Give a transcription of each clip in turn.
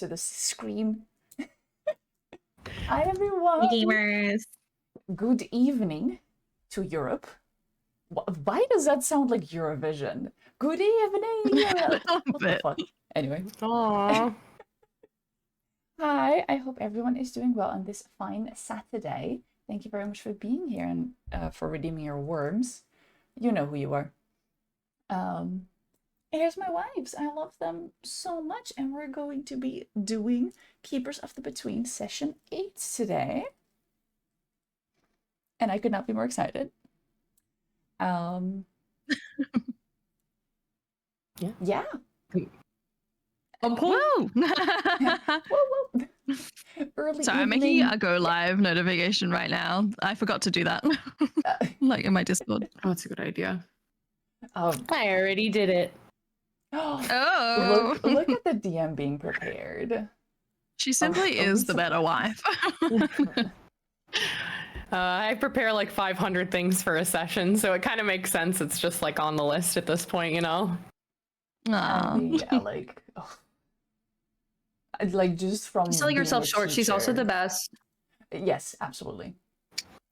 to the screen. Hi everyone! Hey gamers! Good evening to Europe. Why does that sound like Eurovision? Good evening, Europe! What the fuck? Anyway. Aww. Hi, I hope everyone is doing well on this fine Saturday. Thank you very much for being here and for redeeming your worms. You know who you are. Here's my wives. I love them so much, and we're going to be doing Keepers of the Between Session 8 today. And I could not be more excited. Yeah. Woo! Whoa. Early Sorry, I'm making a go live notification right now. I forgot to do that. Like in my Discord. Oh, that's a good idea. I already did it. Oh! Look at the DM being prepared. She simply is the better wife. I prepare like 500 things for a session, so it kind of makes sense. It's just like on the list at this point, you know? Yeah, like just from selling herself short. Teacher. She's also the best. Yes, absolutely.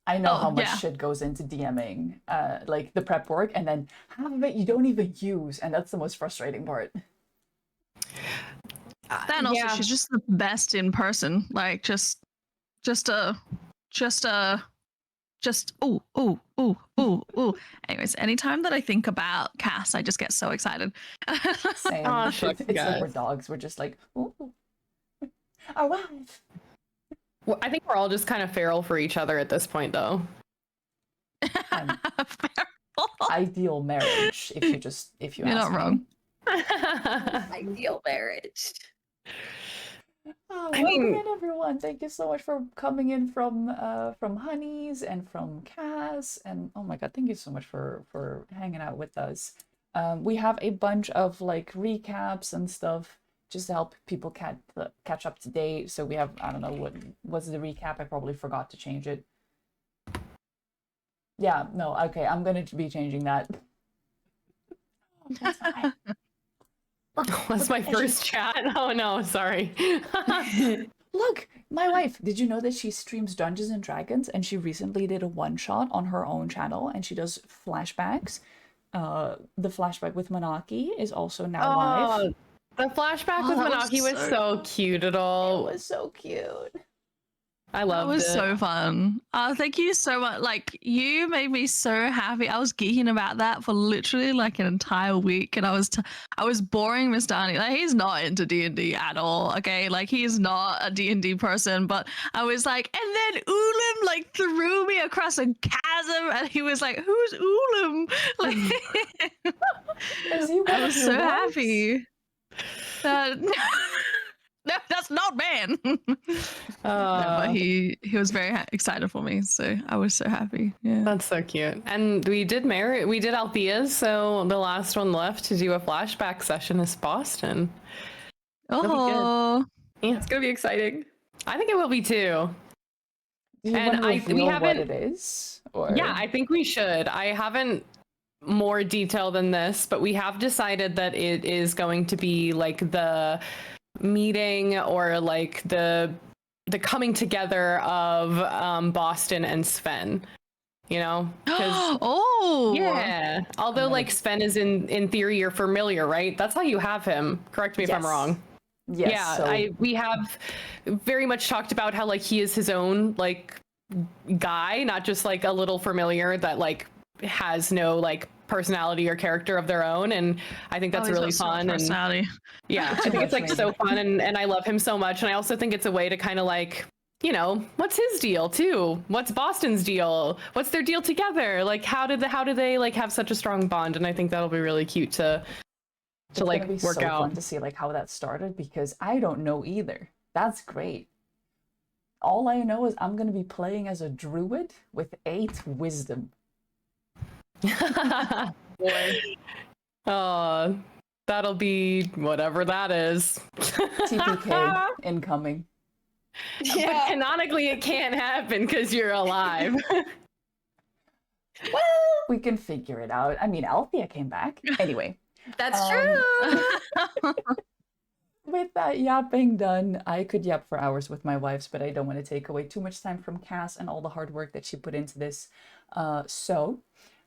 I know how much shit goes into DMing, like the prep work, and then half of it you don't even use, and that's the most frustrating part. Then also she's just the best in person. Like just ooh. Anyways, anytime that I think about Cass, I just get so excited. Same. It's like we're dogs. We're just like, ooh, our wife. Well, I think we're all just kind of feral for each other at this point, though. Ideal marriage, if you You're ask not wrong. Ideal marriage. Welcome in, everyone. Thank you so much for coming in from Honeys and from Cass, and oh my god, thank you so much for hanging out with us. We have a bunch of like recaps and stuff just to help people catch up to date. So we have, I don't know, what was the recap? I probably forgot to change it. Yeah, no, okay, I'm gonna be changing that. That's my first chat. Oh no, sorry. Look, my wife. Did you know that she streams Dungeons and Dragons, and she recently did a one-shot on her own channel, and she does flashbacks. The flashback with Manaaki is also now live. The flashback with Manaaki was so cute at all. It was so cute. I loved it. It was so fun. Thank you so much. Like, you made me so happy. I was geeking about that for literally like an entire week, and I was boring Miss Dani. Like, he's not into D&D at all. Okay, like he's not a D&D person. But I was like, and then Ulim like threw me across a chasm, and he was like, "Who's Ulim?" Like, I was so happy. No, that's not Ben. No, but he was very excited for me, so I was so happy. Yeah, that's so cute. And we did Althea's, so the last one left to do a flashback session is Boston. Oh, yeah, it's gonna be exciting. I think it will be too. Do you want to reveal what it is? Or... Yeah, I think we should. I haven't more detail than this, but we have decided that it is going to be like the meeting or like the coming together of Boston and Sven, you know? Yeah, although like Sven is in theory you're familiar, right? That's how you have him, correct me if I'm wrong. Yes, yeah, so... we have very much talked about how like he is his own like guy, not just like a little familiar that like has no like personality or character of their own, and I think that's really fun. Personality. And yeah, I think it's like so fun, and I love him so much, and I also think it's a way to kind of like, you know, what's his deal too? What's Boston's deal? What's their deal together? Like how do they like have such a strong bond? And I think that'll be really cute to like work out. Fun to see like how that started, because I don't know either. That's great. All I know is I'm gonna be playing as a druid with 8 wisdom. Oh, that'll be whatever that is. TPK incoming. Yeah. But canonically it can't happen because you're alive. Well, we can figure it out. I mean, Althea came back. Anyway. That's true. with that yapping done, I could yap for hours with my wives, but I don't want to take away too much time from Cass and all the hard work that she put into this. So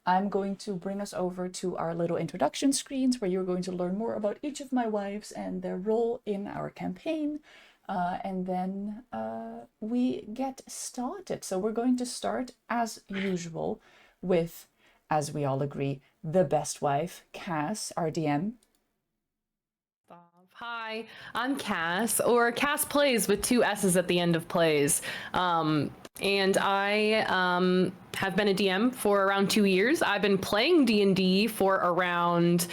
I'm going to bring us over to our little introduction screens where you're going to learn more about each of my wives and their role in our campaign. And then we get started. So we're going to start, as usual, with, as we all agree, the best wife, Cass, our DM. Hi, I'm Cass, or Cass Plays with 2 S's at the end of plays. And I have been a DM for around 2 years. I've been playing D&D for around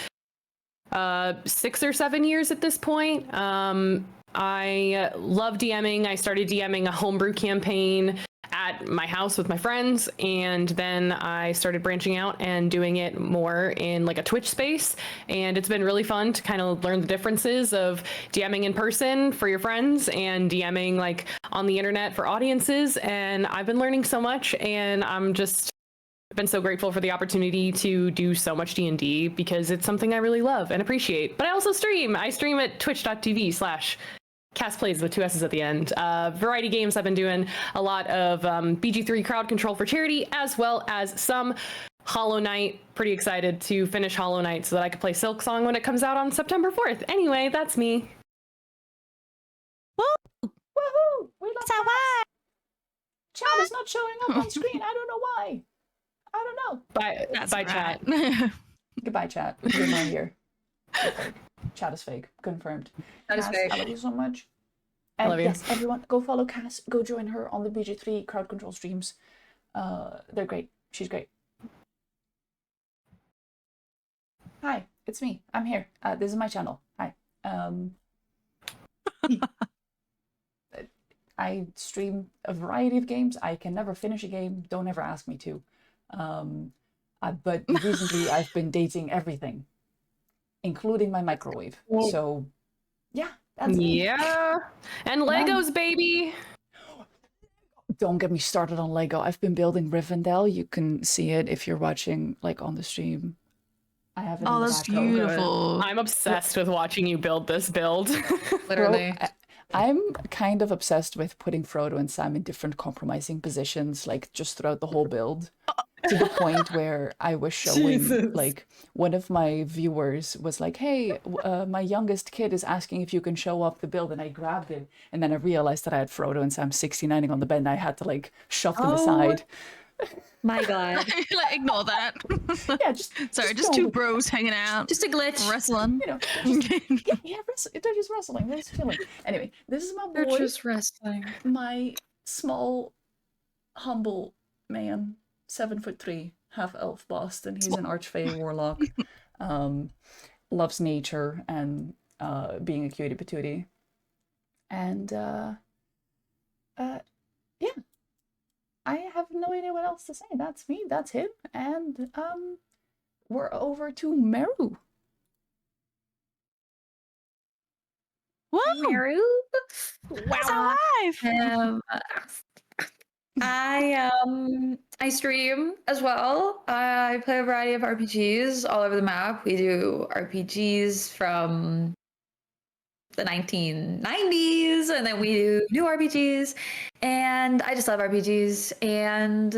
6 or 7 years at this point. I love DMing. I started DMing a homebrew campaign at my house with my friends, and then I started branching out and doing it more in like a Twitch space, and it's been really fun to kind of learn the differences of DMing in person for your friends and DMing like on the internet for audiences. And I've been learning so much, and I've been so grateful for the opportunity to do so much D&D because it's something I really love and appreciate. But I also stream. I stream at twitch.tv/Cass Plays with 2 S's at the end. Variety games. I've been doing a lot of BG3 crowd control for charity, as well as some Hollow Knight. Pretty excited to finish Hollow Knight so that I can play Silk Song when it comes out on September 4th. Anyway, that's me. Woohoo! We love Cass. Chat is not showing up on screen. I don't know why. I don't know. Bye, chat. Goodbye, chat. You're not here. Chat is fake. Confirmed. That is Cass, fake. I love you so much. I And love you. yes, everyone, go follow Cass. Go join her on the BG3 crowd control streams. They're great. She's great. Hi, it's me. I'm here. This is my channel. Hi. I stream a variety of games. I can never finish a game. Don't ever ask me to. But recently I've been dating everything, including my microwave. So, yeah, that's me. Yeah. And Legos, baby. Don't get me started on Lego. I've been building Rivendell. You can see it if you're watching like on the stream. I have it in Oh, the that's background. beautiful. I'm obsessed with watching you build this build. Literally. I'm kind of obsessed with putting Frodo and Sam in different compromising positions, like just throughout the whole build, to the point where I was showing, Jesus. like, one of my viewers was like, hey, my youngest kid is asking if you can show off the build, and I grabbed it, and then I realized that I had Frodo and Sam 69ing on the bed, and I had to, like, shove them aside. My God. Like, ignore that. Yeah, just Sorry, just don't two look- bros hanging out, Just a glitch. wrestling. You know, they're just wrestling. They're just chilling. Anyway, this is my They're boy, just wrestling. my small, humble man, 7'3", half elf Boston. He's an archfey warlock. Loves nature and being a cutie patootie. And yeah. I have no idea what else to say. That's me, that's him, and we're over to Meru. Woo! Meru. That's our wife. I stream as well. I play a variety of RPGs all over the map. We do RPGs from the 1990s, and then we do new RPGs. And I just love RPGs. And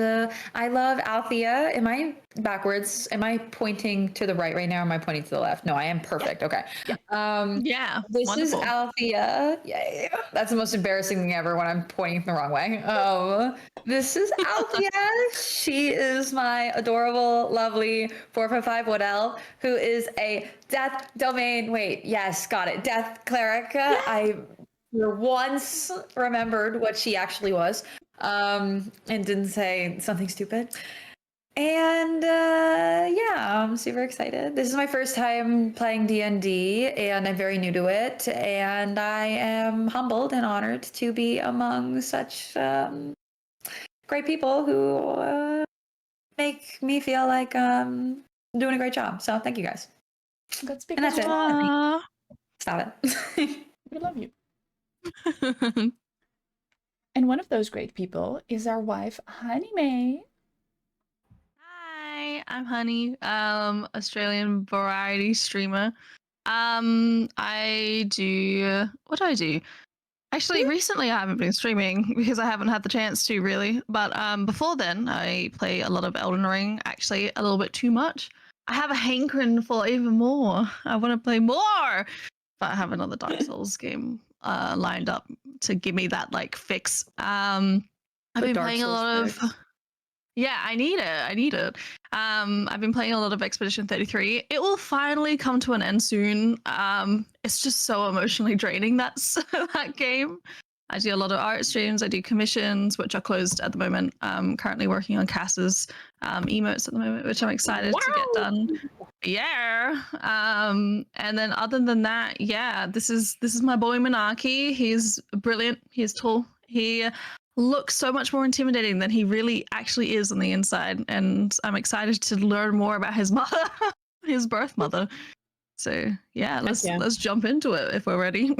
I love Althea. Am I backwards? Am I pointing to the right now? Or am I pointing to the left? No, I am perfect. Okay. Yeah, This wonderful. is Althea. Yeah, that's the most embarrassing thing ever when I'm pointing the wrong way. This is Althea. She is my adorable, lovely 455 Wood Elf, who is a death domain. Wait, yes, got it. Death cleric. I once remembered what she actually was, and didn't say something stupid. And yeah, I'm super excited. This is my first time playing D&D, and I'm very new to it. And I am humbled and honored to be among such great people who make me feel like I'm doing a great job. So thank you guys. That's And because that's it. Aw. Stop it. we love you. And one of those great people is our wife, Honey May. Hi, I'm Honey, Australian variety streamer. I do. What do I do? Actually, recently I haven't been streaming because I haven't had the chance to really. But before then, I play a lot of Elden Ring. Actually, a little bit too much. I have a hankering for even more. I want to play more. But I have another Dark Souls game lined up to give me that like fix. I've The been Dark playing a Souls lot of. fix. Yeah, I need it. I need it. I've been playing a lot of Expedition 33. It will finally come to an end soon. It's just so emotionally draining that game. I do a lot of art streams. I do commissions, which are closed at the moment. I'm currently working on Cass's emotes at the moment, which I'm excited to get done. Yeah. And then other than that, yeah, this is my boy Manaaki. He's brilliant. He's tall. He looks so much more intimidating than he really actually is on the inside, and I'm excited to learn more about his mother, his birth mother. So yeah, let's jump into it if we're ready.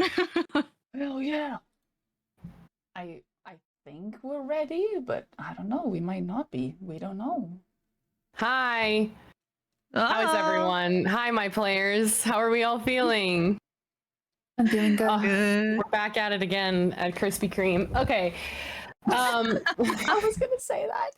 Hell yeah. I think we're ready, but I don't know. We might not be. We don't know. Hi. How is everyone? Hi, my players. How are we all feeling? I'm feeling good. Good. We're back at it again at Krispy Kreme. Okay. I was gonna say that.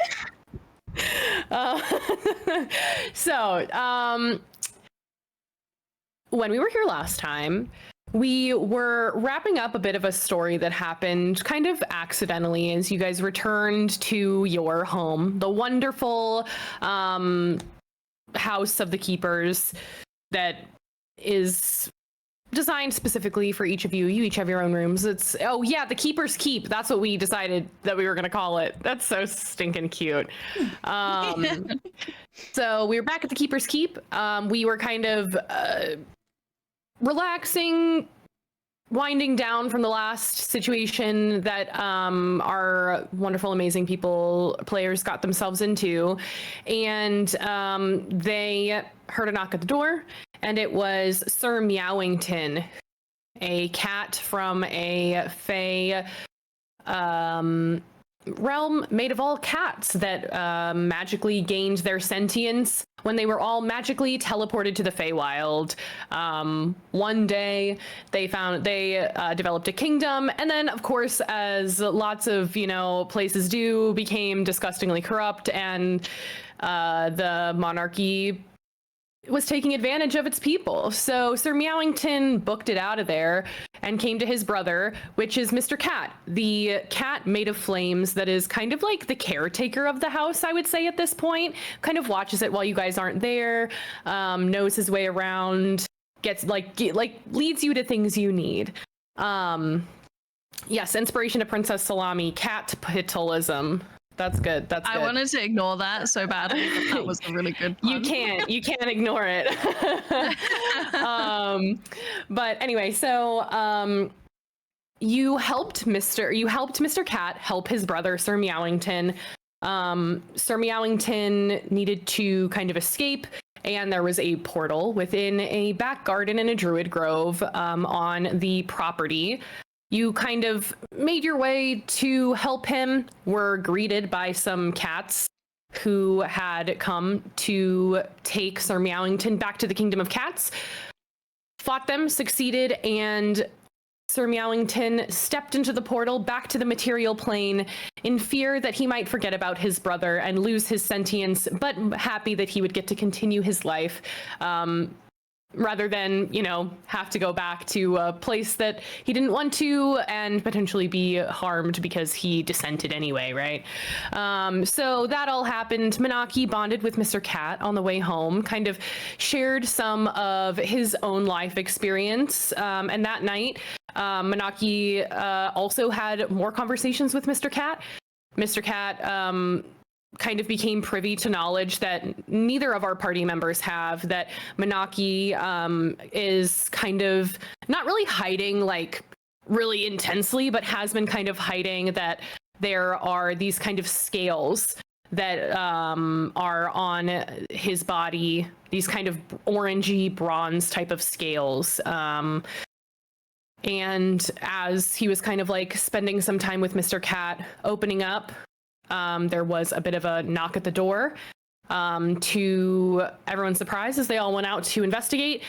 When we were here last time, we were wrapping up a bit of a story that happened kind of accidentally as you guys returned to your home, the wonderful house of the keepers that is designed specifically for each of you. You each have your own rooms. It's the Keeper's Keep. That's what we decided that we were gonna call it. That's so stinking cute. So we were back at the Keeper's Keep. We were kind of relaxing, winding down from the last situation that our wonderful, amazing players got themselves into, and they heard a knock at the door, and it was Sir Meowington, a cat from a fae realm made of all cats that magically gained their sentience when they were all magically teleported to the Feywild. One day they developed a kingdom, and then of course, as lots of places do, became disgustingly corrupt, and the monarchy was taking advantage of its people. So Sir Meowington booked it out of there and came to his brother, which is Mr. Cat, the cat made of flames that is kind of like the caretaker of the house, I would say at this point. Kind of watches it while you guys aren't there, knows his way around, gets leads you to things you need. Yes, inspiration to Princess Salami, cat pitolism. That's good. That's good. I wanted to ignore that so badly, but that was a really good pun. You can't ignore it. But anyway, so you helped Mr. Cat help his brother, Sir Meowington. Sir Meowington needed to kind of escape, and there was a portal within a back garden in a druid grove on the property. You kind of made your way to help him, were greeted by some cats who had come to take Sir Meowington back to the Kingdom of Cats, fought them, succeeded, and Sir Meowington stepped into the portal back to the material plane in fear that he might forget about his brother and lose his sentience, but happy that he would get to continue his life. Rather than, have to go back to a place that he didn't want to and potentially be harmed because he dissented anyway, right? So that all happened. Manaaki bonded with Mr. Cat on the way home, kind of shared some of his own life experience. And that night, Manaaki also had more conversations with Mr. Cat. Mr. Cat kind of became privy to knowledge that neither of our party members have, that Manaaki is kind of not really hiding like really intensely, but has been kind of hiding that there are these kind of scales that are on his body, these kind of orangey bronze type of scales. And as he was kind of like spending some time with Mr. Cat, opening up, there was a bit of a knock at the door. To everyone's surprise, as they all went out to investigate,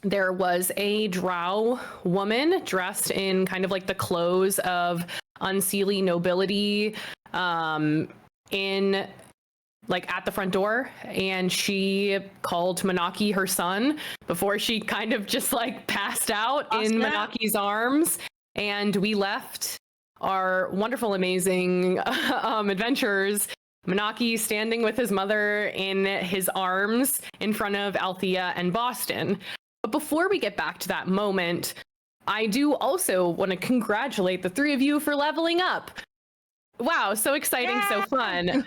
there was a drow woman dressed in kind of like the clothes of unseelie nobility, in like at the front door, and she called Manaaki her son before she kind of just like passed out in Manaaki's arms, and we left our wonderful, amazing adventures. Manaaki standing with his mother in his arms in front of Althea and Boston. But before we get back to that moment, I do also want to congratulate the three of you for leveling up. Wow, so exciting, so fun.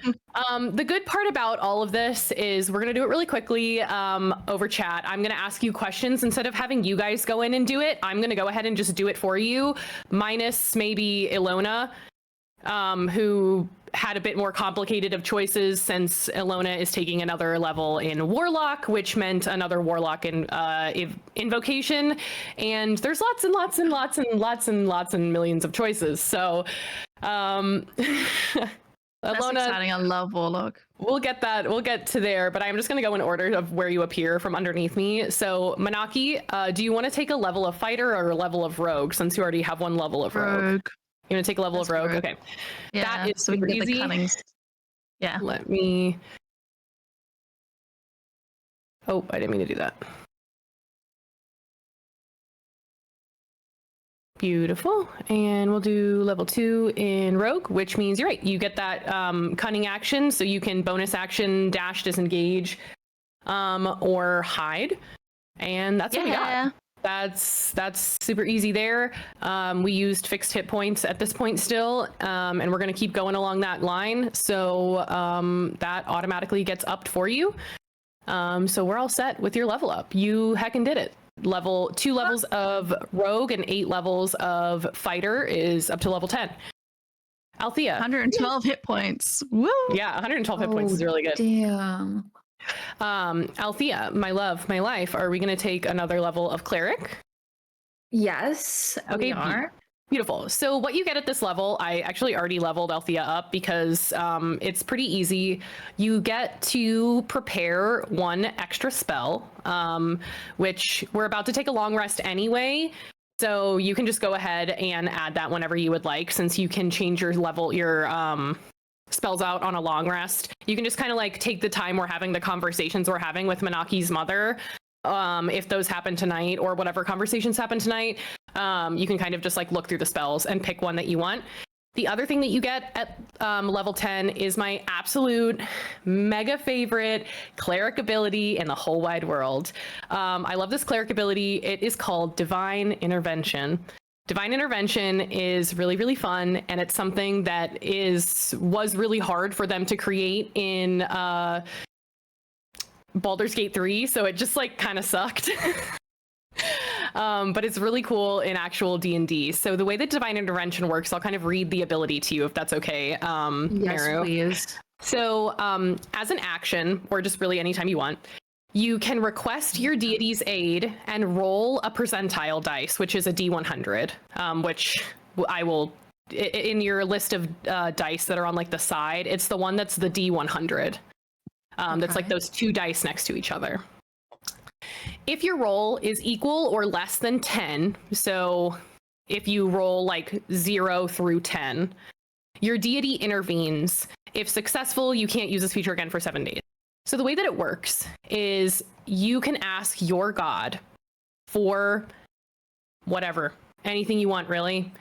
The good part about all of this is we're going to do it really quickly over chat. I'm going to ask you questions. Instead of having you guys go in and do it, I'm going to go ahead and just do it for you, minus maybe Ilona, who had a bit more complicated of choices since Ilona is taking another level in Warlock, which meant another Warlock in Invocation. And there's lots and lots and lots and lots and lots and millions of choices. So That's Ilona, exciting. I love Warlock. we'll get to there, but I'm just going to go in order of where you appear from underneath me. So Manaaki, do you want to take a level of fighter or a level of rogue, since you already have one level of rogue? You want to take a level of rogue? Okay. Yeah, that is so we can super get the easy. cunnings. Yeah. Let me... Oh, I didn't mean to do that. Beautiful. And we'll do level 2 in rogue, which means you're right. You get that cunning action, so you can bonus action, dash, disengage, or hide. And that's what we got. That's super easy there. We used fixed hit points at this point still, and we're going to keep going along that line. So that automatically gets upped for you. So we're all set with your level up. You heckin' did it. 2 levels of rogue and 8 levels of fighter is up to level 10. Althea. 112 hit points. Woo! Yeah, 112 hit points is really good. Damn. Althea, my love, my life, are we going to take another level of cleric? Yes, Okay, we are. Beautiful. So what you get at this level, I actually already leveled Althea up because it's pretty easy. You get to prepare 1 extra spell, which we're about to take a long rest anyway. So you can just go ahead and add that whenever you would like, since you can change your level, your spells out on a long rest. You can just kind of like take the time we're having the conversations we're having with Manaaki's mother. If those happen tonight, or whatever conversations happen tonight, you can kind of just like look through the spells and pick one that you want. The other thing that you get at level 10 is my absolute mega favorite cleric ability in the whole wide world. I love this cleric ability. It is called Divine Intervention. Divine Intervention is really, really fun, and it's something that was really hard for them to create in Baldur's Gate 3, so it just like kind of sucked. But it's really cool in actual D&D. So the way that Divine Intervention works, I'll kind of read the ability to you if that's okay. Yes, Meru. please. So as an action, or just really anytime you want, you can request your deity's aid and roll a percentile dice, which is a D100, which I will, in your list of dice that are on like the side, it's the one that's the D100. That's like those 2 dice next to each other. If your roll is equal or less than 10, so if you roll like 0 through 10, your deity intervenes. If successful, you can't use this feature again for 7 days. So the way that it works is you can ask your god for whatever, anything you want, really.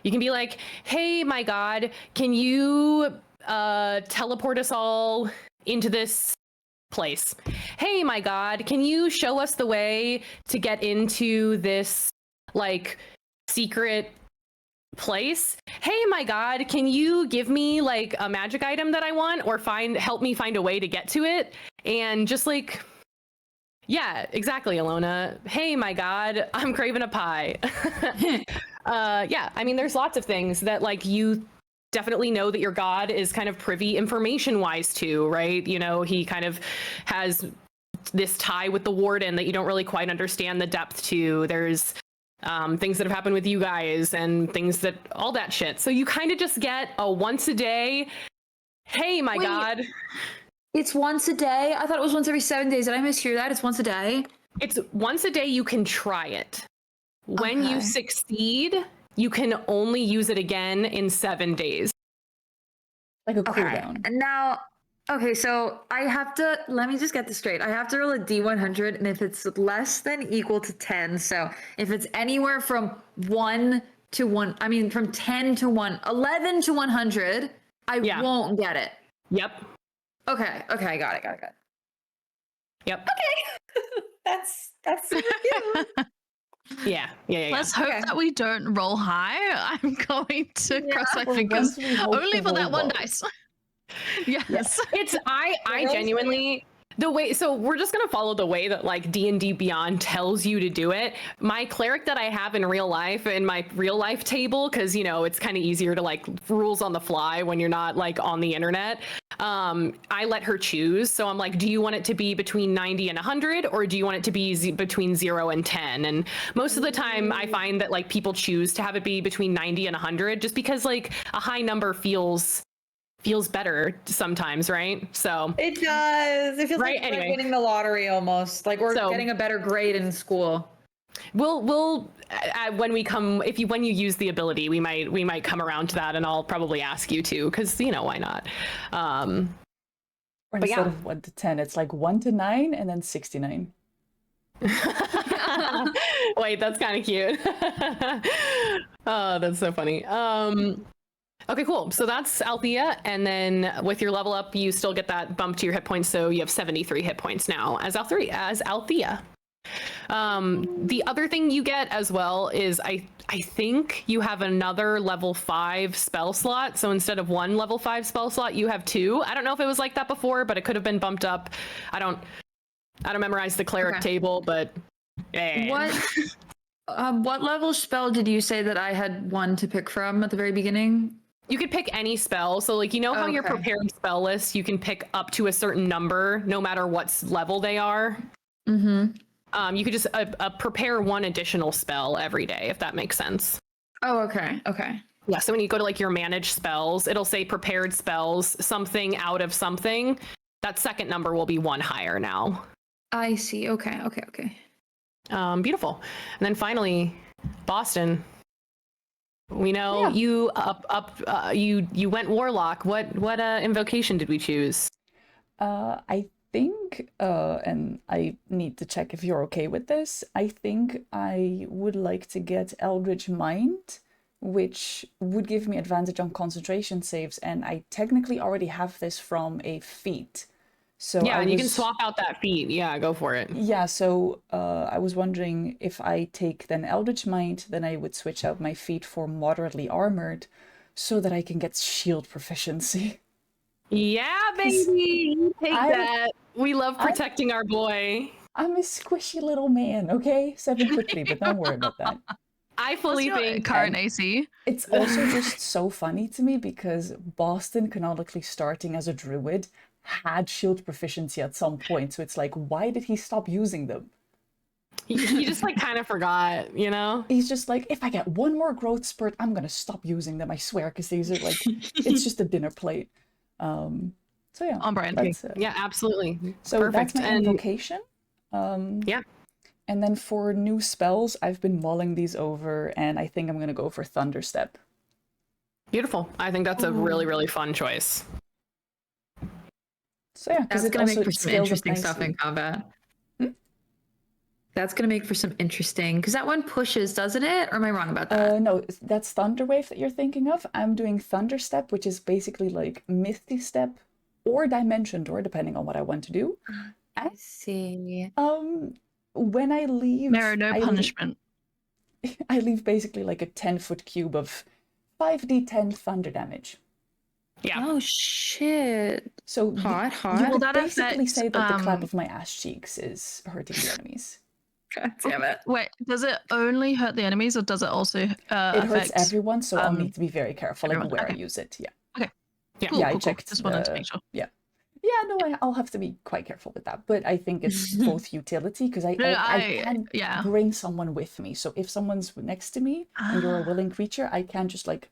You can be like, hey, my god, can you teleport us all into this place? Hey, my god, can you show us the way to get into this like secret place? Hey, my god, can you give me like a magic item that I want, or help me find a way to get to it? And just like, yeah, exactly, Ilona. Hey, my god, I'm craving a pie. Yeah, I mean, there's lots of things that like you definitely know that your god is kind of privy information wise to, right? You know, he kind of has this tie with the warden that you don't really quite understand the depth to. There's things that have happened with you guys and things that, all that shit. So you kind of just get a once a day, hey, my god. It's once a day? I thought it was once every 7 days. Did I mishear that? It's once a day? It's once a day you can try it. When you Okay. succeed, you can only use it again in 7 days. Like a Okay. cooldown. And now, okay, so I have to, let me just get this straight. I have to roll a D100, and if it's less than equal to 10, so if it's anywhere from 1 to 1, I mean, from 10 to 1, 11 to 100, I Yeah. won't get it. Yep. Okay, I got it. Yep. That's super cute. Yeah. Let's hope Okay. that we don't roll high. I'm going to Yeah. cross my For fingers once we hope only to for that roll one low. dice. Yes. It's I Girls, genuinely the way, so we're just gonna follow the way that like D&D Beyond tells you to do it. My cleric that I have in real life, in my real life table, because you know it's kind of easier to like rules on the fly when you're not like on the internet. I let her choose, so I'm like, do you want it to be between 90 and 100, or do you want it to be between 0 and 10? And most of the time I find that like people choose to have it be between 90 and 100, just because like a high number feels better sometimes, right? So It does. It feels Right, like anyway. we're winning the lottery almost. Like we're So- getting a better grade in school. we'll when you use the ability, we might come around to that, and I'll probably ask you to, because you know, why not? Or But instead yeah. of 1 to 10, it's like 1 to 9 and then 69. Wait, that's kind of cute. Oh, that's so funny. Okay, cool. So that's Althea, and then with your level up, you still get that bump to your hit points, so you have 73 hit points now as Althea. The other thing you get as well is I think you have another level 5 spell slot. So instead of 1 level 5 spell slot, you have 2. I don't know if it was like that before, but it could have been bumped up. I don't memorize the cleric Okay. table, but What level spell did you say that I had one to pick from at the very beginning? you could pick any spell. So like, you know how your Okay. prepared spell list, you can pick up to a certain number no matter what level they are. Mm-hmm. You could just prepare 1 additional spell every day, if that makes sense. Oh, okay. Yeah, so when you go to like your managed spells, it'll say prepared spells, something out of something. That second number will be 1 higher now. I see. Okay. Beautiful. And then finally, Boston. We know Yeah. you went warlock. What invocation did we choose? I think, and I need to check if you're okay with this, I think I would like to get Eldritch Mind, which would give me advantage on concentration saves, and I technically already have this from a feat. So Yeah, I and you can was- swap out that feat. Yeah, go for it. Yeah, so I was wondering if I take then Eldritch Mind, then I would switch out my feat for moderately armored, so that I can get shield proficiency. Yeah, baby, you take I'm- that. We love protecting our boy. I'm a squishy little man, okay? 7'3", but don't worry about that. I What's fully your think current AC? It's also just so funny to me because Boston, canonically starting as a druid, had shield proficiency at some point. So it's like, why did he stop using them? he just like kind of forgot, you know? He's just like, if I get one more growth spurt, I'm gonna stop using them, I swear, because these are like, it's just a dinner plate. So yeah, On brand. that's, Yeah, absolutely. so Perfect. that's my And invocation. yeah. And then for new spells, I've been mulling these over, and I think I'm gonna go for Thunderstep. Beautiful. I think that's a really, really fun choice. So yeah, because That's it gonna also make for some scales up interesting stuff in nicely. combat. That's gonna make for some interesting, because that one pushes, doesn't it? Or am I wrong about that? No, that's Thunderwave that you're thinking of. I'm doing Thunderstep, which is basically like Misty Step or Dimension Door, depending on what I want to do. I see. When I leave, There are no I leave- punishment. I leave basically like a 10-foot cube of 5d10 thunder damage. Yeah. Oh shit! So Hot. you Will could that basically affect, say that the clap of my ass cheeks is hurting the enemies. God damn it! Wait, does it only hurt the enemies, or does it also It affect hurts everyone, so I'll um, need to be very careful like everyone? where Okay. I use it. Yeah. Yeah. Cool, Yeah, I cool. checked Just wanted to the- make sure. Yeah, no, I'll have to be quite careful with that. But I think it's both utility, because I can yeah. bring someone with me. So if someone's next to me and you're a willing creature, I can just like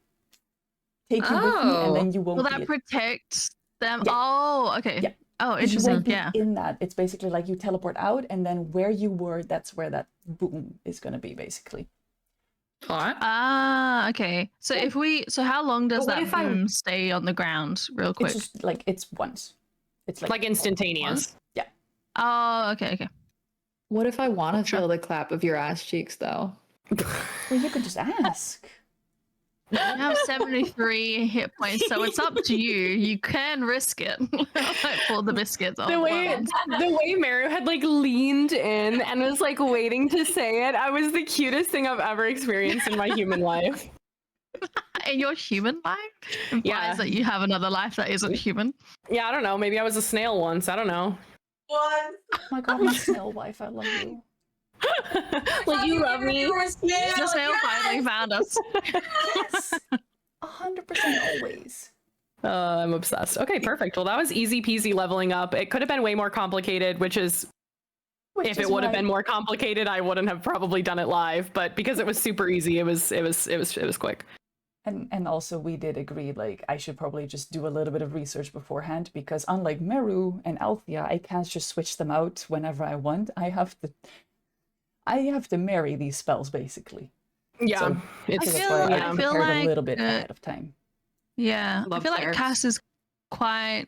take you with me, and then you won't Will be. that protect them? Yeah. Oh, okay. Yeah. Oh, 'Cause you won't interesting. be Yeah. in that. It's basically like you teleport out, and then where you were, that's where that boom is gonna be, basically. Alright. Ah, okay. So so how long does But what that if I- boom stay on the ground, real quick? It's just like it's once. It's Like instantaneous. yeah. Oh, okay, okay. What if I want to Sure. feel the clap of your ass cheeks, though? Well, you could just ask. You have 73 hit points, so it's up to you. You can risk it for the biscuits. The way Maru had like leaned in and was like waiting to say it, I was the cutest thing I've ever experienced in my human life. In your human life implies Yeah. that you have another life that isn't human. Yeah, I don't know. Maybe I was a snail once. I don't know. Oh my god, my snail wife, I love you. Like you love me. The snail finally found us. Yes! 100% always. I'm obsessed. Okay, perfect. Well, that was easy peasy leveling up. It could have been way more complicated, which is if it would have been more complicated, I wouldn't have probably done it live. But because it was super easy, it was quick. And also we did agree, like, I should probably just do a little bit of research beforehand, because unlike Meru and Althea, I can't just switch them out whenever I want. I have to marry these spells, basically. Yeah, So it's that's feel- why I I feel prepared a like, little bit ahead of time. Yeah, I Love feel like clerics. Cass is quite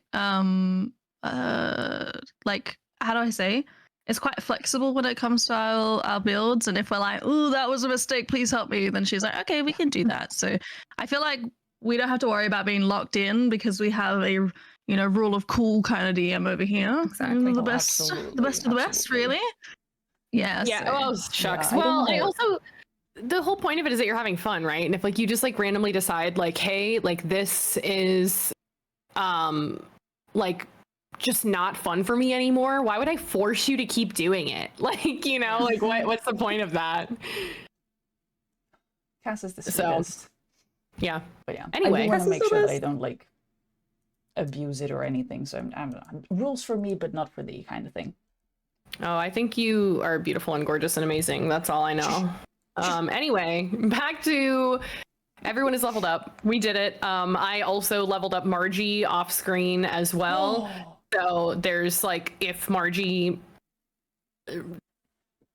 like, how do I say? It's quite flexible when it comes to our builds, and if we're like, "Ooh, that was a mistake, please help me," then she's like, "Okay, we can do that." So I feel like we don't have to worry about being locked in because we have a rule of cool kind of DM over here. Exactly. The Oh, best, the absolutely, best of the best, absolutely. really. Yeah. Yeah. so- Oh shucks. Yeah, I Well, don't I know. also the whole point of it is that you're having fun, right? And if like you just like randomly decide like, hey, like this is like just not fun for me anymore, why would I force you to keep doing it? Like, like what's the point of that? Cass is the So, sweetest. Yeah. But yeah, Anyway. I do want Cass to is make the sure that I best. don't like abuse it or anything. So rules for me, but not for thee, kind of thing. Oh, I think you are beautiful and gorgeous and amazing. That's all I know. Anyway, back to everyone is leveled up. We did it. I also leveled up Margie off screen as well. So there's like, if Margie,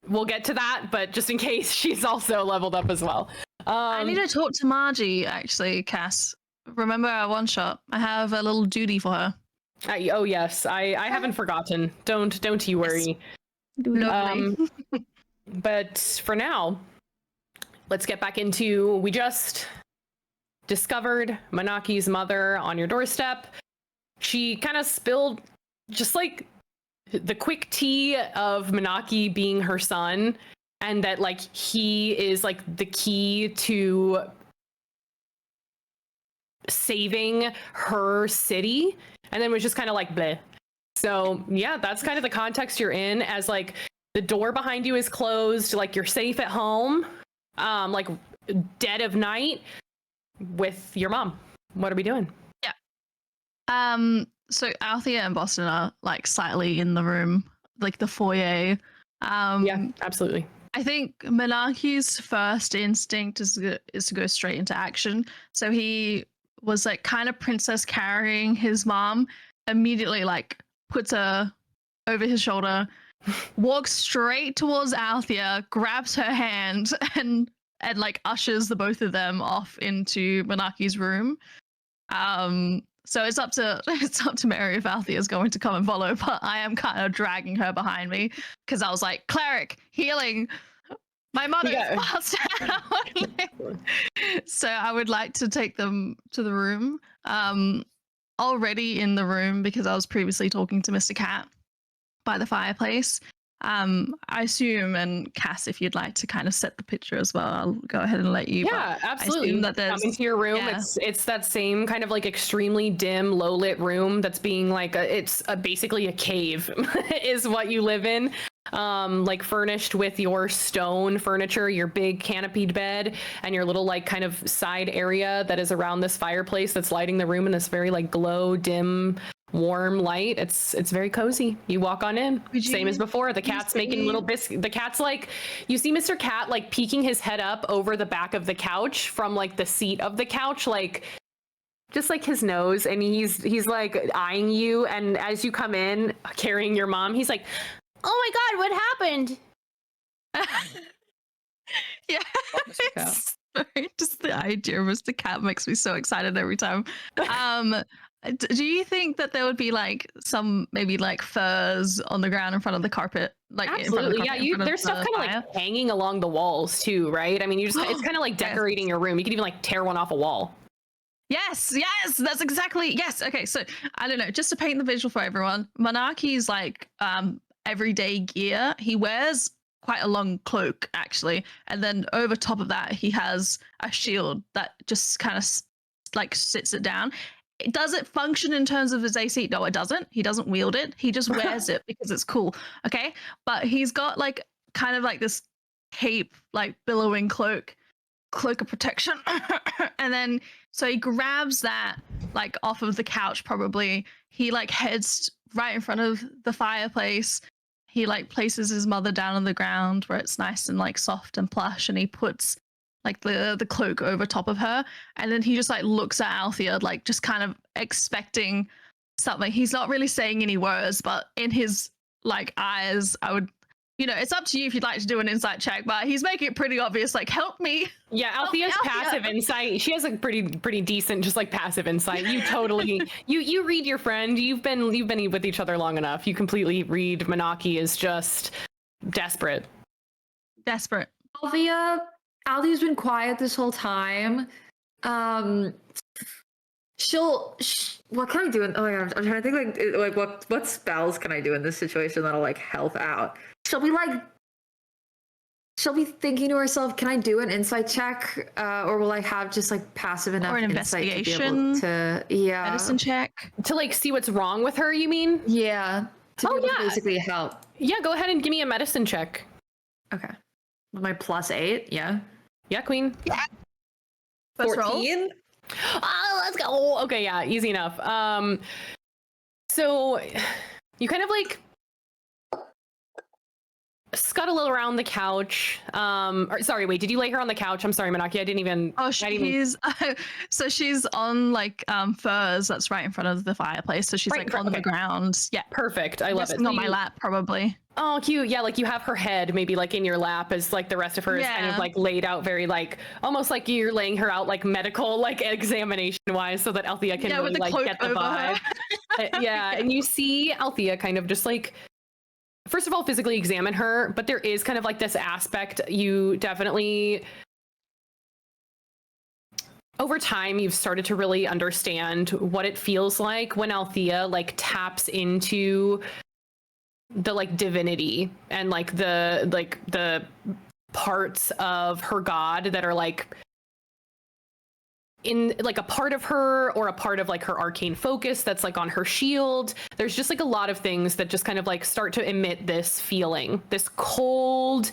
we'll get to that, but just in case, she's also leveled up as well. I need to talk to Margie, actually, Cass. Remember our one shot? I have a little duty for her. Oh yes, I haven't forgotten. Don't you worry. Lovely. But for now, let's get back into, we just discovered Manaaki's mother on your doorstep. She kind of spilled just like the quick tea of Manaaki being her son, and that like he is like the key to saving her city, and then was just kind of like bleh. So yeah, that's kind of the context you're in, as like the door behind you is closed, like you're safe at home, like dead of night with your mom. What are we doing? So Althea and Boston are like slightly in the room, like the foyer. Yeah, absolutely. I think Manaaki's first instinct is to go straight into action. So he was like kind of princess carrying his mom, immediately like puts her over his shoulder, walks straight towards Althea, grabs her hand, and like ushers the both of them off into Manaaki's room. So it's up to Mary if Althea is going to come and follow, but I am kind of dragging her behind me because I was like, cleric, healing, my mother is passed out. So I would like to take them to the room. Already in the room, because I was previously talking to Mr. Cat by the fireplace. I assume, and Cass, if you'd like to kind of set the picture as well, I'll go ahead and let you. Yeah, absolutely. That there's, come into your room. yeah. It's that same kind of like extremely dim, low lit room that's being like it's basically a cave is what you live in. Like furnished with your stone furniture, your big canopied bed, and your little like kind of side area that is around this fireplace that's lighting the room in this very like glow, dim, warm light. It's very cozy. You walk on in, same as before. The cat's making little biscuit. The cat's like, you see Mr. Cat like peeking his head up over the back of the couch from like the seat of the couch, like just like his nose, and he's like eyeing you, and as you come in carrying your mom, he's like, "Oh my god, what happened?" Yeah. Mr. Cat. Sorry, just the idea of Mr. Cat makes me so excited every time. Do you think that there would be like some maybe like furs on the ground in front of the carpet, like in front of the Absolutely, carpet, yeah. in front of There's stuff the kind of fire? like hanging along the walls too, right? I mean, you just it's kind of like Yes. decorating your room. You could even like tear one off a wall. Yes, that's exactly yes. Okay, so I don't know, just to paint the visual for everyone, Manaki's like everyday gear. He wears quite a long cloak actually, and then over top of that he has a shield that just kind of like sits it down. Does it function in terms of his AC? No, it doesn't. He doesn't wield it. He just wears it because it's cool. Okay, but he's got like kind of like this cape, like billowing cloak of protection. And then so he grabs that like off of the couch probably. He like heads right in front of the fireplace. He like places his mother down on the ground where it's nice and like soft and plush, and he puts like the cloak over top of her, and then he just like looks at Althea like just kind of expecting something. He's not really saying any words, but in his like eyes, I would, you know, it's up to you if you'd like to do an insight check, but he's making it pretty obvious, like, help me. Yeah, Althea's Althea. passive insight. She has a pretty decent, just like passive insight. You totally you read your friend. You've been with each other long enough. You completely read Manaaki is just desperate. Desperate. Althea's been quiet this whole time. What can I do? Oh my god, I'm trying to think like what spells can I do in this situation that'll like help out? She'll be thinking to herself, can I do an insight check? Or will I have just like passive enough Or an insight investigation, to be able to medicine check. To like see what's wrong with her, you mean? Yeah. To be able to basically help. Yeah, go ahead and give me a medicine check. Okay. With my +8, yeah. Yeah, queen. Yeah. First roll. 14? Let's go. Okay, yeah, easy enough. So you kind of like scuttle around the couch. Or sorry, wait, did you lay her on the couch? I'm sorry, Manaaki, I didn't even. Oh, she's so she's on like furs that's right in front of the fireplace. So she's Right, like on okay. the ground. Yeah, Perfect. I love it. resting on my lap probably. Oh, cute. Yeah, like you have her head maybe like in your lap as like the rest of her is kind of Yeah. like laid out very like almost like you're laying her out like medical like examination wise so that Althea can Yeah, with really the like cloak get the over her. vibe. Yeah, and you see Althea kind of just like first of all physically examine her, but there is kind of like this aspect you definitely over time you've started to really understand what it feels like when Althea like taps into the like divinity and like the parts of her god that are like in like a part of her or a part of like her arcane focus that's like on her shield. There's just like a lot of things that just kind of like start to emit this feeling, this cold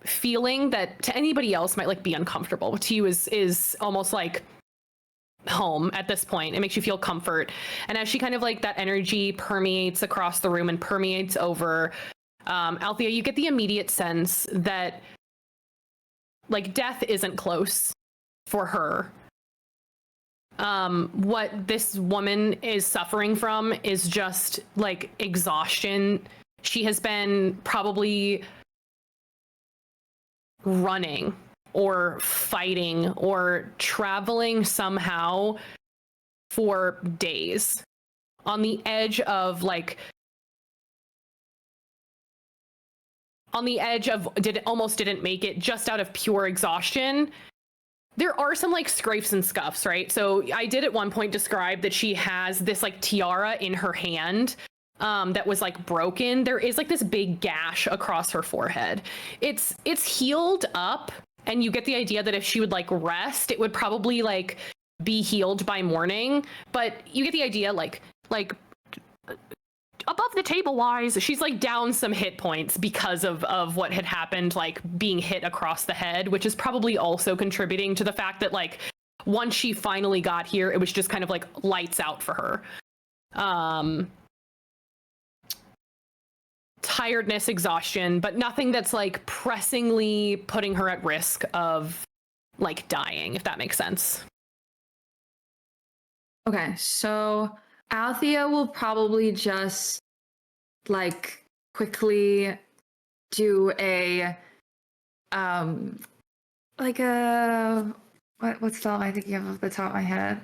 feeling that to anybody else might like be uncomfortable, but to you is almost like home at this point. It makes you feel comfort. And as she kind of like that energy permeates across the room and permeates over Althea, you get the immediate sense that like death isn't close for her. What this woman is suffering from is just like exhaustion. She has been probably running or fighting or traveling somehow for days on the edge of almost didn't make it just out of pure exhaustion. There are some like scrapes and scuffs, right? So I did at one point describe that she has this like tiara in her hand that was like broken. There is like this big gash across her forehead. It's healed up, and you get the idea that if she would like rest, it would probably like be healed by morning. But you get the idea like above the table wise, she's like down some hit points because of what had happened, like being hit across the head, which is probably also contributing to the fact that like once she finally got here, it was just kind of like lights out for her. Tiredness, exhaustion, but nothing that's like pressingly putting her at risk of like dying, if that makes sense. Okay, so Althea will probably just like quickly do a like a what spell am I thinking of off the top of my head?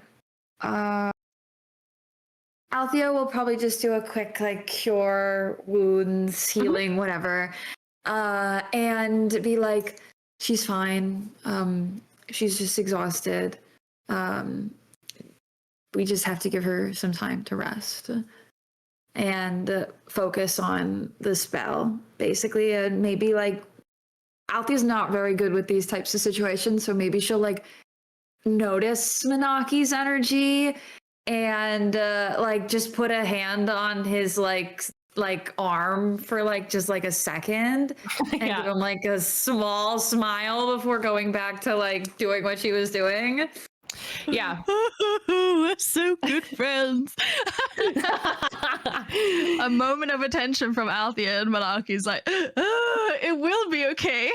Althea will probably just do a quick like cure wounds, healing, whatever. And be like, she's fine. She's just exhausted. We just have to give her some time to rest and focus on the spell, basically. And maybe like Althea's not very good with these types of situations, so maybe she'll like notice Manaaki's energy and like just put a hand on his like arm for like just like a second and Yeah. give him like a small smile before going back to like doing what she was doing. Yeah. We're so good friends. A moment of attention from Althea, and Manaaki's like, it will be okay.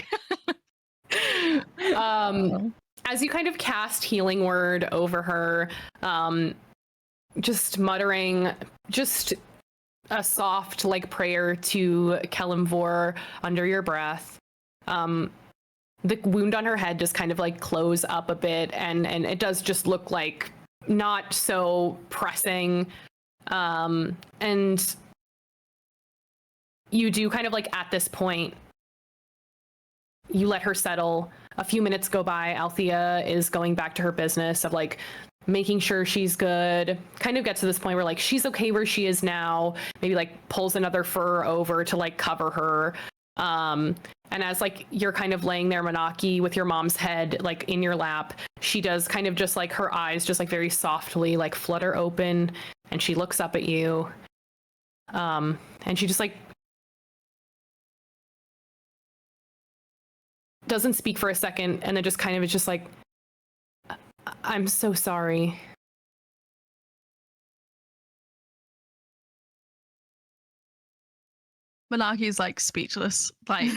As you kind of cast healing word over her, just muttering just a soft like prayer to Kelimvor under your breath, the wound on her head just kind of like close up a bit, and it does just look like not so pressing, and you do kind of like at this point you let her settle. A few minutes go by. Althea is going back to her business of like making sure she's good, kind of gets to this point where like she's okay where she is now, maybe like pulls another fur over to like cover her. And as like you're kind of laying there, Manaaki, with your mom's head like in your lap, she does kind of just like her eyes just like very softly like flutter open, and she looks up at you. And she just like doesn't speak for a second, and then just kind of is just like, I'm so sorry. Manaaki's like speechless, like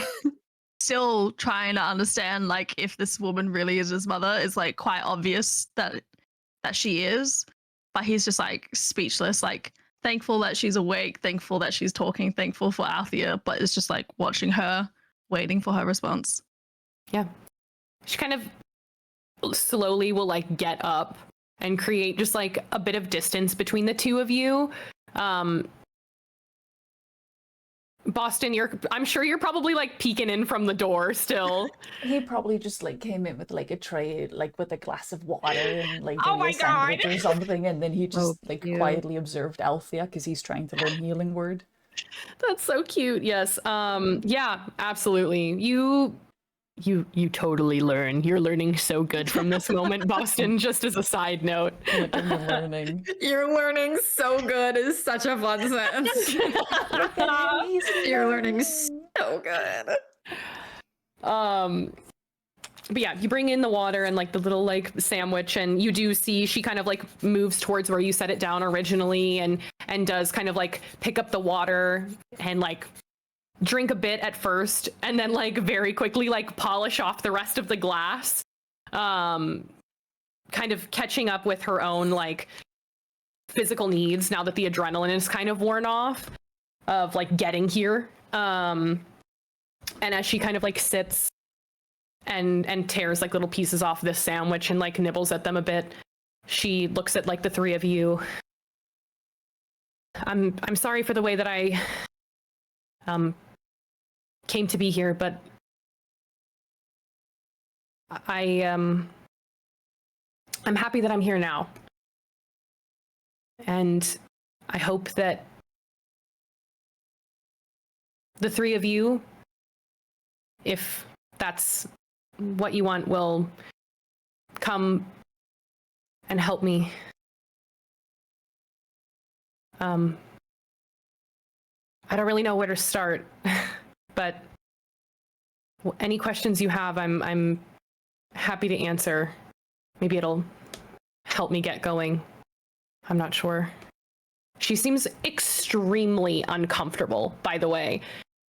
still trying to understand like if this woman really is his mother. It's like quite obvious that she is, but he's just like speechless, like thankful that she's awake, thankful that she's talking, thankful for Althea, but it's just like watching her, waiting for her response. Yeah. She kind of slowly will like get up and create just like a bit of distance between the two of you. Boston, I'm sure you're probably like peeking in from the door still. He probably just like came in with like a tray, like with a glass of water and like Oh maybe my a sandwich or something, and then he just like cute. quietly observed Althea because he's trying to learn healing word. That's so cute. Yes. Yeah, absolutely. You totally learn. You're learning so good from this moment, Boston, just as a side note. Like, I'm learning. You're learning so good is such a fun sentence. You're learning so good. But yeah, you bring in the water and like the little like sandwich, and you do see she kind of like moves towards where you set it down originally, and does kind of like pick up the water and like drink a bit at first, and then like very quickly like polish off the rest of the glass, kind of catching up with her own like physical needs now that the adrenaline is kind of worn off of like getting here. And as she kind of like sits and tears like little pieces off this sandwich and like nibbles at them a bit, she looks at like the three of you. I'm sorry for the way that I came to be here, but I'm happy that I'm here now. And I hope that the three of you, if that's what you want, will come and help me. I don't really know where to start, but any questions you have, I'm happy to answer. Maybe it'll help me get going. I'm not sure. She seems extremely uncomfortable, by the way.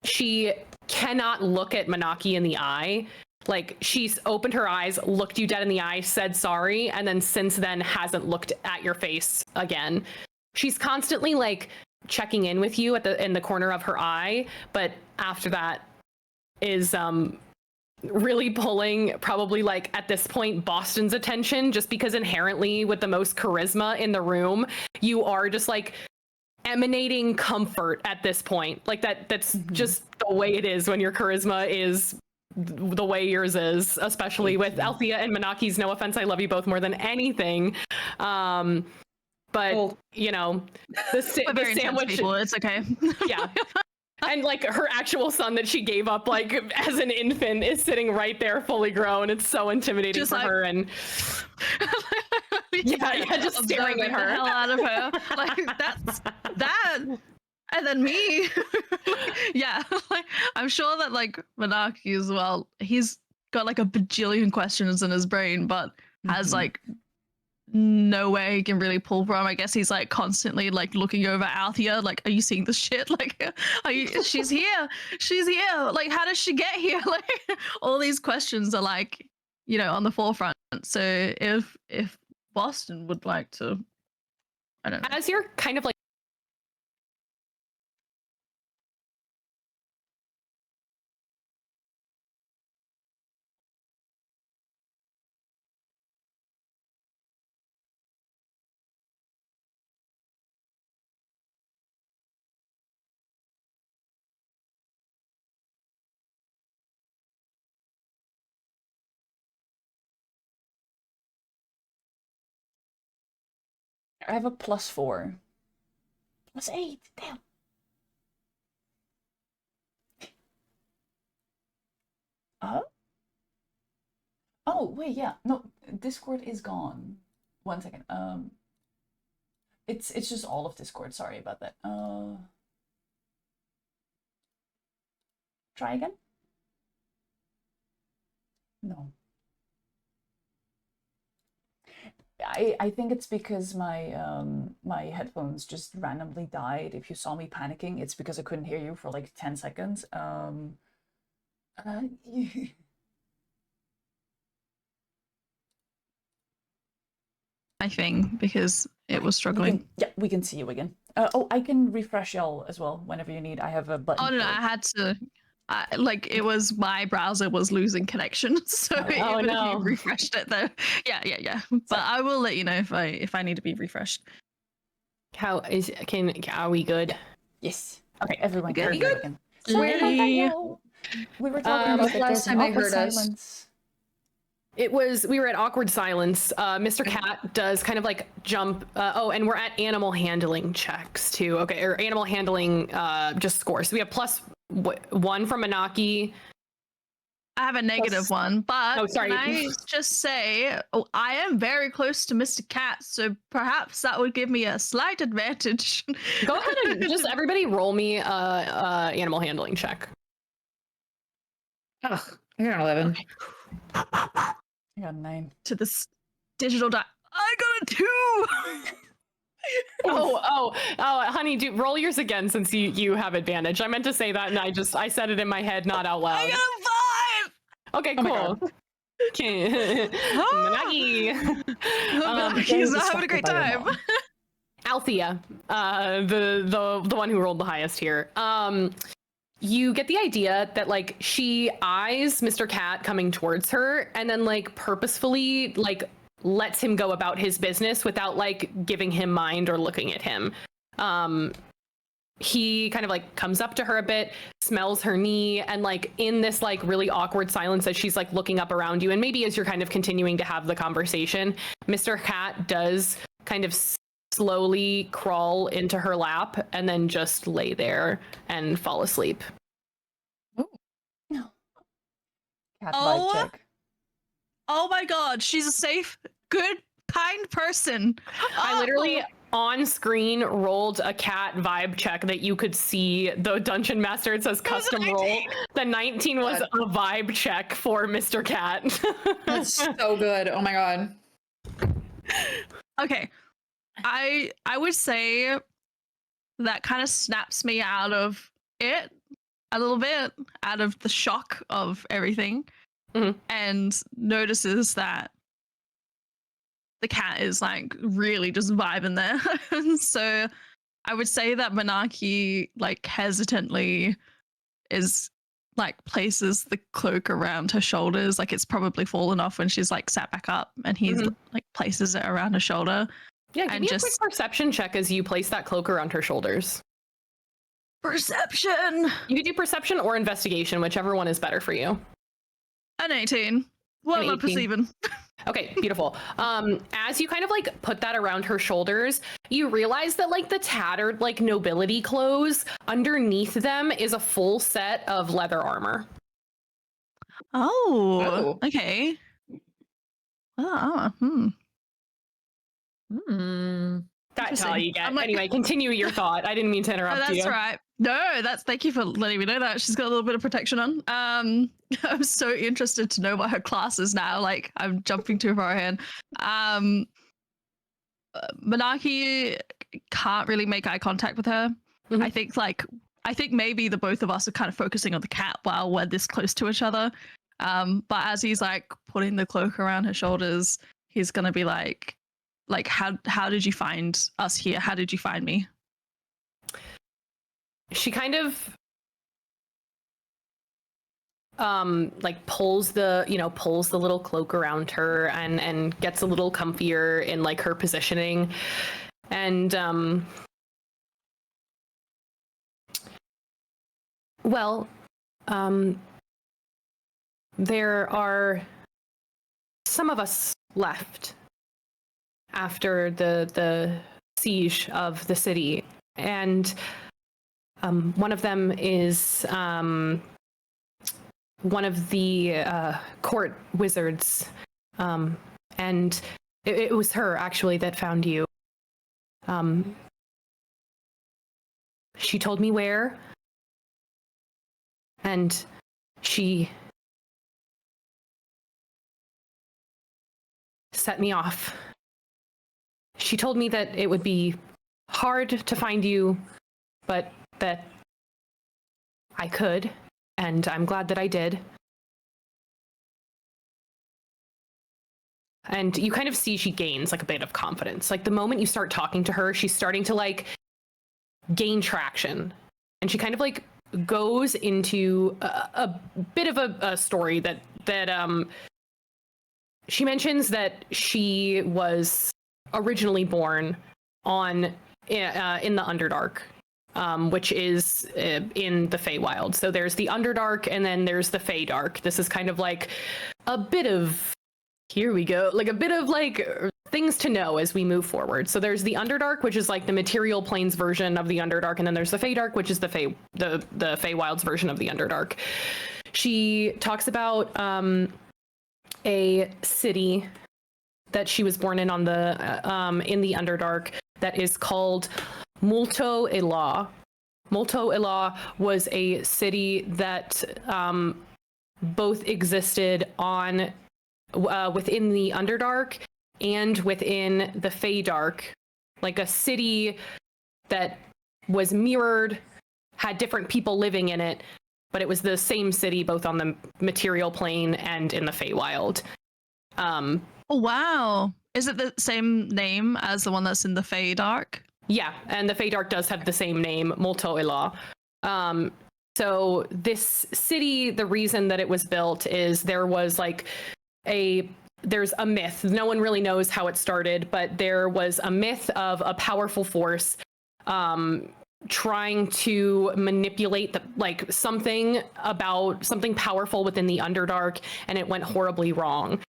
She cannot look at Manaaki in the eye, Like she's opened her eyes, looked you dead in the eye, said sorry, and then since then hasn't looked at your face again. She's constantly like checking in with you in the corner of her eye, but after that is really pulling probably like at this point Boston's attention, just because inherently with the most charisma in the room, you are just like emanating comfort at this point. Like that's just the way it is when your charisma is the way yours is, especially with Althea and Manaaki's. No offense, I love you both more than anything. But you know, the sandwich people, it's okay. Yeah. And like her actual son that she gave up like as an infant is sitting right there fully grown. It's so intimidating just for like, her, and yeah, just staring at her. The hell out of her. Like that's that. And then me. Yeah. Like I'm sure that like Manaaki as well, he's got like a bajillion questions in his brain, but has like nowhere he can really pull from. I guess he's like constantly like looking over Althea, like, are you seeing this shit? Like, are you? She's here. She's here. Like, how does she get here? Like, all these questions are like, you know, on the forefront. So if Boston would like to, I don't know. As you're kind of like I have a +4. +8. Damn. Oh wait, yeah. No, Discord is gone. 1 second. It's just all of Discord. Sorry about that. Try again. No. I think it's because my headphones just randomly died. If you saw me panicking, it's because I couldn't hear you for like 10 seconds. My thing, because it was struggling. We can see you again. Oh, I can refresh y'all as well whenever you need. I have a button. Oh no, I had to. Like it was my browser was losing connection, so even if you refreshed it, though, yeah. But I will let you know if I need to be refreshed. Are we good? Yes. Okay, everyone good. Good? Again. So we were talking about last time they heard us. Silence. We were at awkward silence. Mr. Cat does kind of like jump. And we're at animal handling checks too. Okay, or animal handling just scores. So we have +1 from Manaaki. I have a -1, but sorry. Can I just say, I am very close to Mr. Cat, so perhaps that would give me a slight advantage. Go ahead and just everybody roll me animal handling check. Ugh, I got an 11. Okay. I got a 9. To this digital die. I got a 2. Honey, roll yours again since you have advantage. I meant to say that and I said it in my head, not out loud. I got a 5. Okay, cool. Okay. Manaaki. He's not having a great time. Althea, the one who rolled the highest here. You get the idea that like she eyes Mr. Cat coming towards her and then like purposefully like lets him go about his business without like giving him mind or looking at him. He kind of like comes up to her a bit, smells her knee, and like in this like really awkward silence as she's like looking up around you, and maybe as you're kind of continuing to have the conversation, Mr. Cat does kind of slowly crawl into her lap and then just lay there and fall asleep. No. Cat vibe check. Oh my god, she's a safe, good, kind person. I literally on screen rolled a cat vibe check that you could see the dungeon master. It says custom roll. The 19 was a vibe check for Mr. Cat. That's so good. Oh my god. Okay. I would say that kind of snaps me out of it a little bit, out of the shock of everything. and notices that the cat is like really just vibing there. So I would say that Manaaki like hesitantly is like places the cloak around her shoulders, like it's probably fallen off when she's like sat back up, and he's like places it around her shoulder. Yeah, give and me a just quick perception check as you place that cloak around her shoulders. perception. You could do perception or investigation, whichever one is better for you. An 18. What An am I 18. perceiving? Okay, beautiful. As you kind of like put that around her shoulders, you realize that like the tattered like nobility clothes, underneath them is a full set of leather armor. Oh. Okay. That's all you get. Like, anyway, continue your thought. I didn't mean to interrupt that's you. right. No, that's thank you for letting me know that. She's got a little bit of protection on. I'm so interested to know what her class is now. Like, I'm jumping too far ahead. Manaaki can't really make eye contact with her. I think maybe the both of us are kind of focusing on the cat while we're this close to each other. But as he's like putting the cloak around her shoulders, he's gonna be like how did you find us here? How did you find me? She kind of like pulls the little cloak around her and gets a little comfier in like her positioning, and there are some of us left after the siege of the city, and one of them is one of the court wizards, and it was her actually that found you. She told me where, and she set me off. She told me that it would be hard to find you, but that I could, and I'm glad that I did. And you kind of see she gains like a bit of confidence. Like the moment you start talking to her, she's starting to like gain traction. And she kind of like goes into a bit of a story that she mentions that she was originally born in the Underdark, which is in the Feywild. So there's the Underdark and then there's the Feydark. This is kind of like a bit of, here we go, like a bit of like things to know as we move forward. So there's the Underdark, which is like the material planes version of the Underdark, and then there's the Feydark, which is the Feywild's version of the Underdark. She talks about a city that she was born in in the Underdark that is called Multo Elah. Multo Elah was a city that both existed on within the Underdark and within the Feydark, like a city that was mirrored, had different people living in it, but it was the same city both on the material plane and in the Feywild. Oh wow! Is it the same name as the one that's in the Feydark? Yeah, and the Feydark does have the same name, Multo Elah. So this city, the reason that it was built is there was like there's a myth. No one really knows how it started, but there was a myth of a powerful force trying to manipulate something powerful within the Underdark, and it went horribly wrong.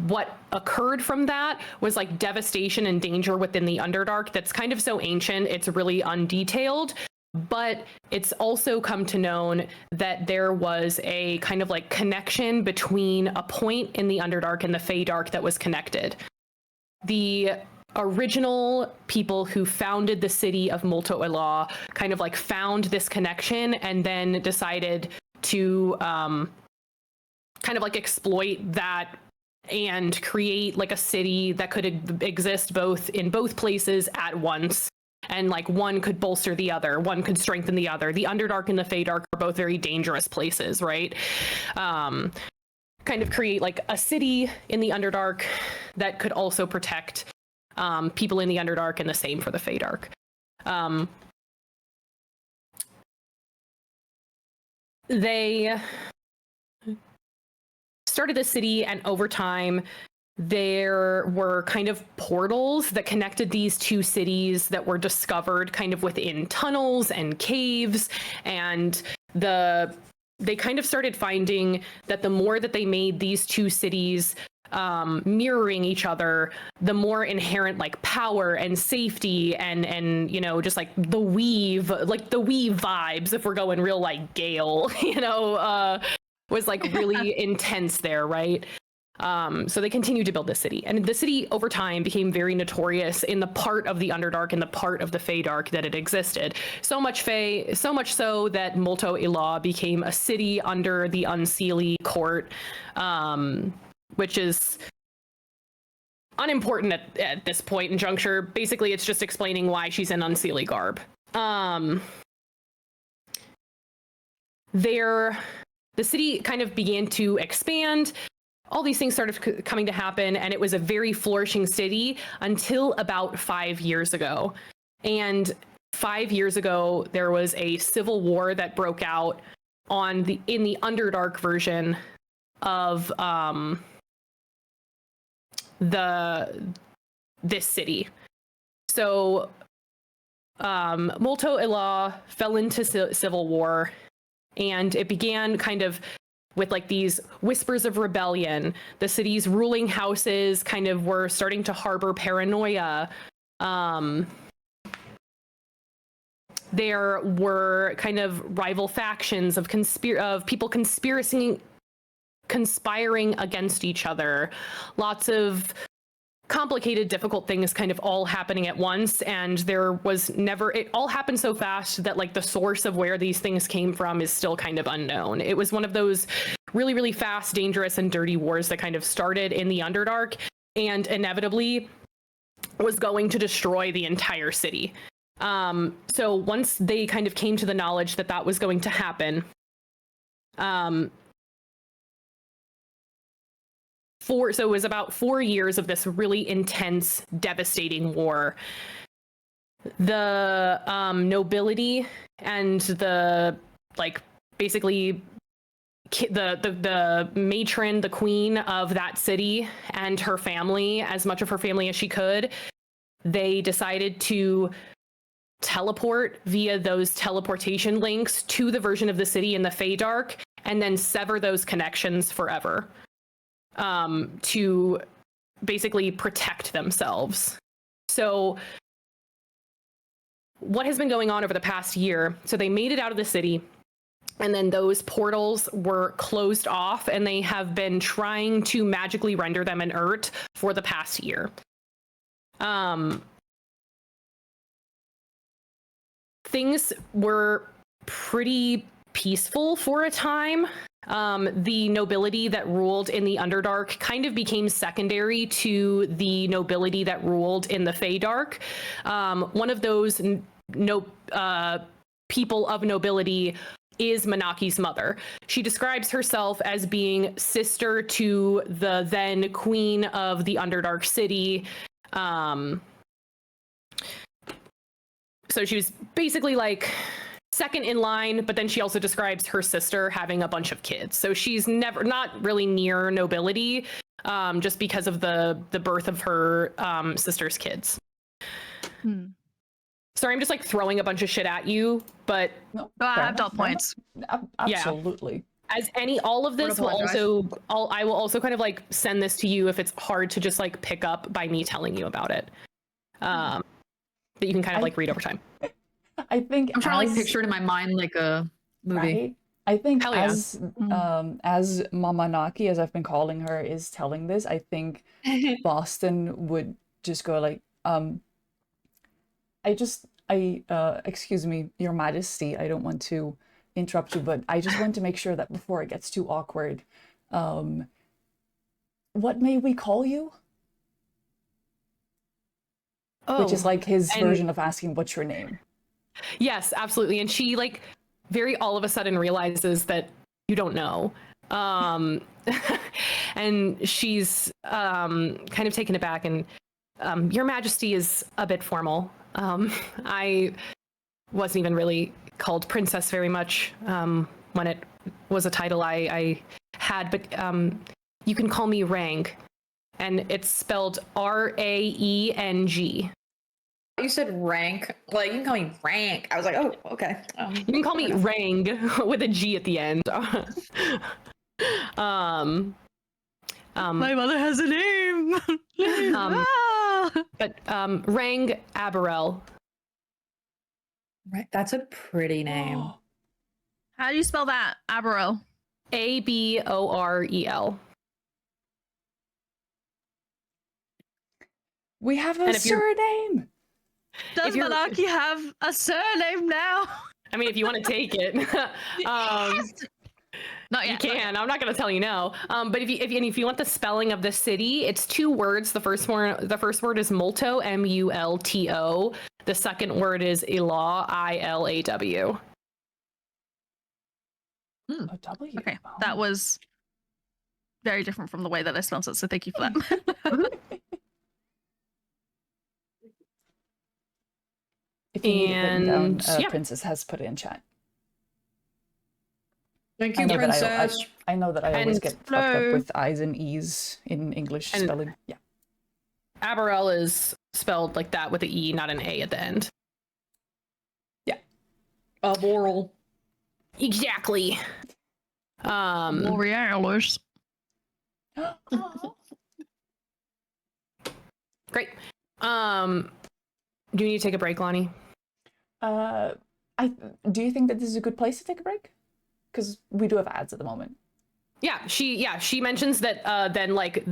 What occurred from that was like devastation and danger within the Underdark that's kind of so ancient, it's really undetailed. But it's also come to known that there was a kind of like connection between a point in the Underdark and the Feydark that was connected. The original people who founded the city of Multo Elah kind of like found this connection and then decided to kind of like exploit that and create like a city that could exist in both places at once. And like one could bolster the other, one could strengthen the other. The Underdark and the Feydark are both very dangerous places, right? kind of create like a city in the Underdark that could also protect people in the Underdark, and the same for the Feydark. They started the city, and over time there were kind of portals that connected these two cities that were discovered kind of within tunnels and caves, and they kind of started finding that the more that they made these two cities mirroring each other, the more inherent like power and safety and you know, just like the weave vibes, if we're going real like Gale, you know, was like really intense there, right? So they continued to build this city, and the city over time became very notorious in the part of the Underdark and the part of the Feydark that it existed. So much so that Molto Ilah became a city under the Unseelie court, which is unimportant at this point in juncture. Basically, it's just explaining why she's in Unseelie garb. The city kind of began to expand. All these things started coming to happen, and it was a very flourishing city until about 5 years ago. And 5 years ago, there was a civil war that broke out in the Underdark version of this city. So Molto Ilah fell into civil war, and it began kind of with like these whispers of rebellion. The city's ruling houses kind of were starting to harbor paranoia. There were kind of rival factions of people conspiring against each other. Lots of complicated, difficult things kind of all happening at once, and it all happened so fast that like the source of where these things came from is still kind of unknown. It was one of those really, really fast, dangerous, and dirty wars that kind of started in the Underdark and inevitably was going to destroy the entire city. So once they kind of came to the knowledge that that was going to happen, so it was about 4 years of this really intense, devastating war. The nobility and the like, basically the matron, the queen of that city, and her family, as much of her family as she could, they decided to teleport via those teleportation links to the version of the city in the Feydark, and then sever those connections forever. To basically protect themselves. So what has been going on over the past year? So they made it out of the city, and then those portals were closed off, and they have been trying to magically render them inert for the past year. Things were pretty peaceful for a time. The nobility that ruled in the Underdark kind of became secondary to the nobility that ruled in the Feydark. One of those people of nobility is Manaaki's mother. She describes herself as being sister to the then queen of the Underdark city. So she was basically like second in line, but then she also describes her sister having a bunch of kids. So she's not really near nobility, just because of the birth of her sister's kids. Sorry, I'm just like throwing a bunch of shit at you, but No, I fair have dot enough, fair points. enough. Absolutely. All of this will apologize. I will also kind of like send this to you if it's hard to just like pick up by me telling you about it. That you can kind of like read over time. I think I'm trying to like picture it in my mind like a movie. right? I think Hell yeah. as Manaaki, as I've been calling her, is telling this, I think Boston would just go like, excuse me, Your Majesty, I don't want to interrupt you, but I just want to make sure that before it gets too awkward, what may we call you? Which is like his version of asking, what's your name? Yes, absolutely. And she like very all of a sudden realizes that you don't know. and she's kind of taken aback, and Your Majesty is a bit formal. I wasn't even really called princess very much when it was a title I had, but you can call me Rang, and it's spelled Raeng. You said rank, like you can call me rank. I was like, oh, okay. You can call me Rang with a G at the end. My mother has a name. But Rang Aberel. Right, that's a pretty name. How do you spell that? Aberel. Aborel. We have a And if you're- surname. Does If you're- Manaaki have a surname now? I mean, if you want to take it, Not you yet. can. I'm not going to tell you no. But if you want the spelling of the city, it's 2 words. The first word is Multo, Multo. The second word is Ilaw, Ilaw. A W. Okay, Oh. that was very different from the way that I spelled it, so thank you for that. If you need it written down, And, yeah. Princess has put it in chat. Thank I you, know that princess. I know that I always And- get fucked up with I's and E's in English And- spelling. Yeah. Aberel is spelled like that with an E, not an A at the end. Moral. Exactly. L'Orealers. Great. Do you need to take a break, Lonnie? Do you think that this is a good place to take a break? Because we do have ads at the moment. Yeah, she mentions that then like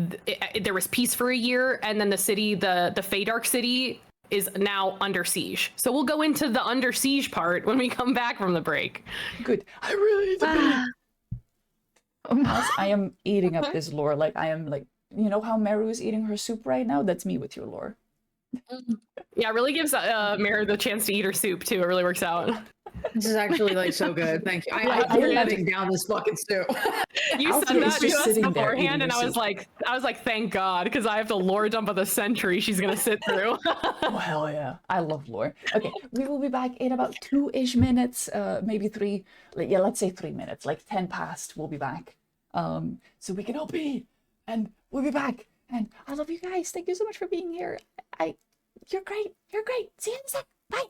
there was peace for a year, and then the city, the Feydark city, is now under siege. So we'll go into the under siege part when we come back from the break. Good. I really need to pee. As I am eating up this lore, like I am like, you know how Meru is eating her soup right now? That's me with your lore. Yeah, it really gives Mare the chance to eat her soup too. It really works out. This is actually like so good. Thank you. I'm I- letting down this fucking soup. You Alfie said is that to just us sitting there beforehand, eating and her I was like, thank God, because I have the lore dump of the century she's gonna sit through. Oh hell yeah. I love lore. Okay, we will be back in about 2-ish minutes, maybe 3. Yeah, let's say 3 minutes, like 10 past we'll be back. So we can all pee, and we'll be back. And I love you guys. Thank you so much for being here. You're great. You're great. See you in a sec. Bye.